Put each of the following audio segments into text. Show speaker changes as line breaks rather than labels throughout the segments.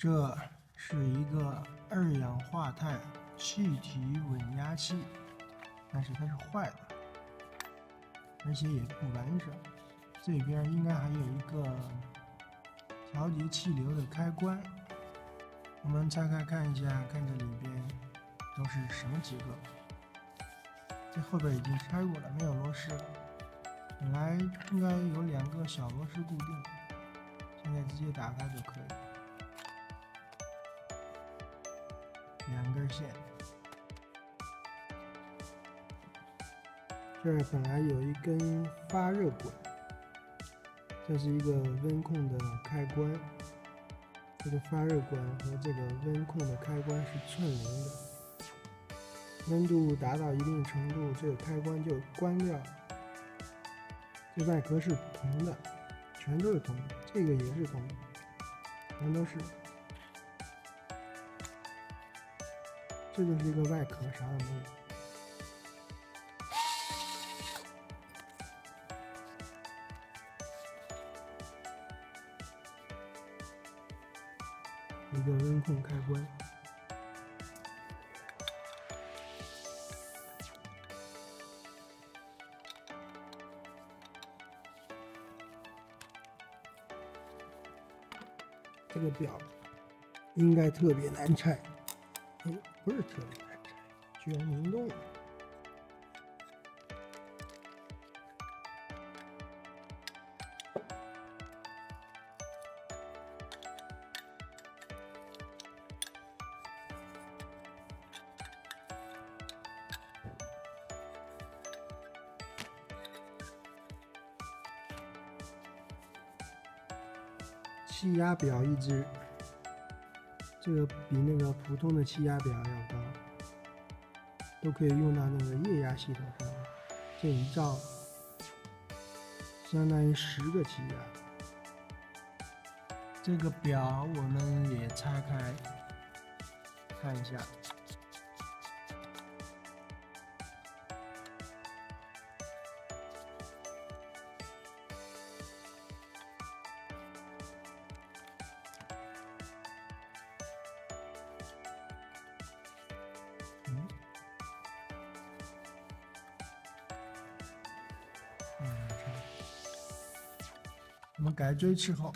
这是一个二氧化碳气体稳压器，但是它是坏的，而且也不完整。这边应该还有一个调节气流的开关，我们拆开看一下，看这里边都是什么结构。这后边已经拆过了，没有螺丝了。本来应该有2个小螺丝固定，现在直接打开就可以。2根线，这儿本来有一根发热管，这是一个温控的开关。这个发热管和这个温控的开关是串联的，温度达到一定程度，这个开关就关掉。这外壳是铜的，全都是铜的，这个也是铜的，全都是。这就是一个外壳，啥都没有。一个温控开关，这个表应该特别难拆，不是特别难拆，居然能动了。气压表一只，这个比那个普通的气压表要高，都可以用到那个液压系统上面。这一照相当于10个气压。这个表我们也拆开看一下。我们改锥齿后，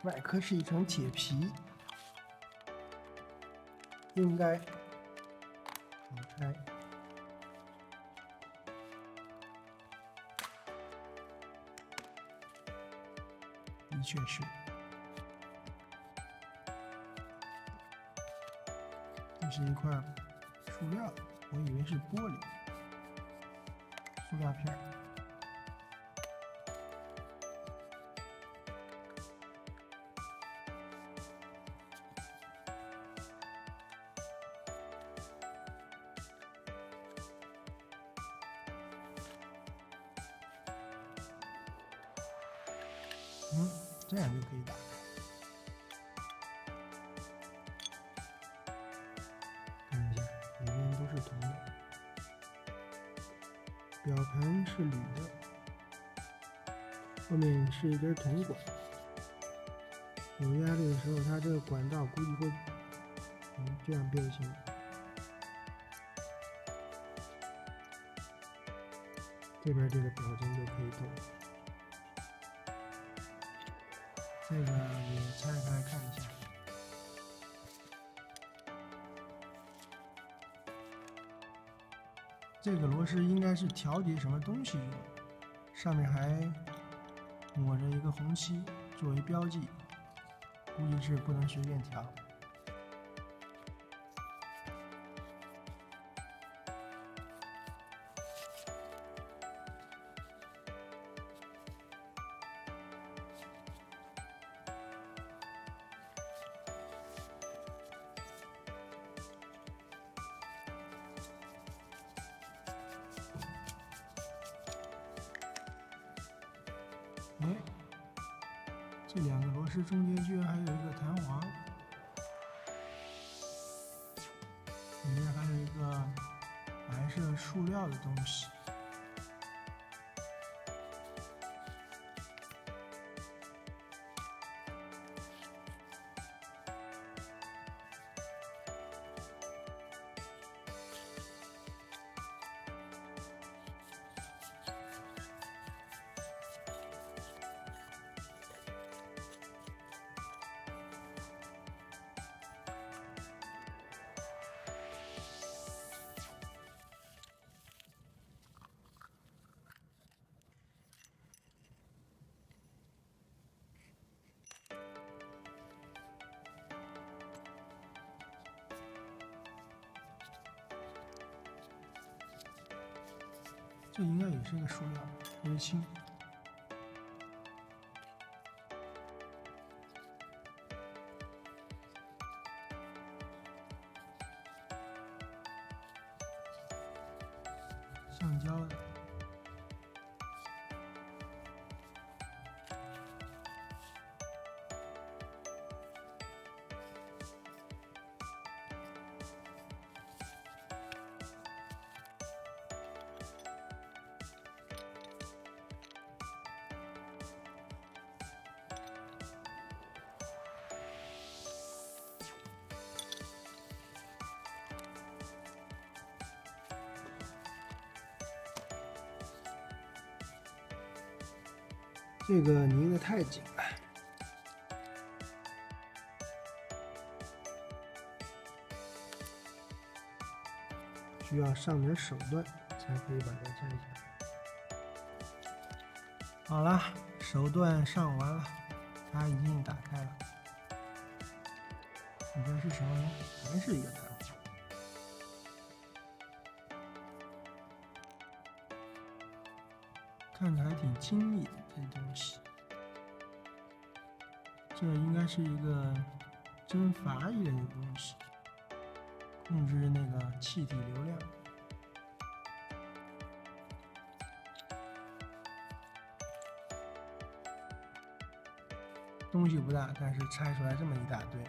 外壳是一层铁皮，应该好拆。的确是。这是一块塑料，我以为是玻璃，塑料片。这样就可以打开。看一下，里面都是铜的，表盘是铝的，后面是一根铜管。有压力的时候，它这个管道估计会这样变形。这边这个表针就可以动。这个也拆开看一下。这个螺丝应该是调节什么东西用，上面还抹着一个红漆作为标记，估计是不能随便调。这2个螺丝中间居然还有一个弹簧，里面还有一个白色个塑料的东西。这应该也是个塑料，特别轻。橡胶的。这个拧得太紧了，需要上点手段才可以把它摘下来。好了，手段上完了，它已经打开了。里边是什么呢？还是一个弹簧。看着还挺精密的这东西，这应该是一个蒸阀一类的东西，控制那个气体流量。东西不大，但是拆出来这么一大堆。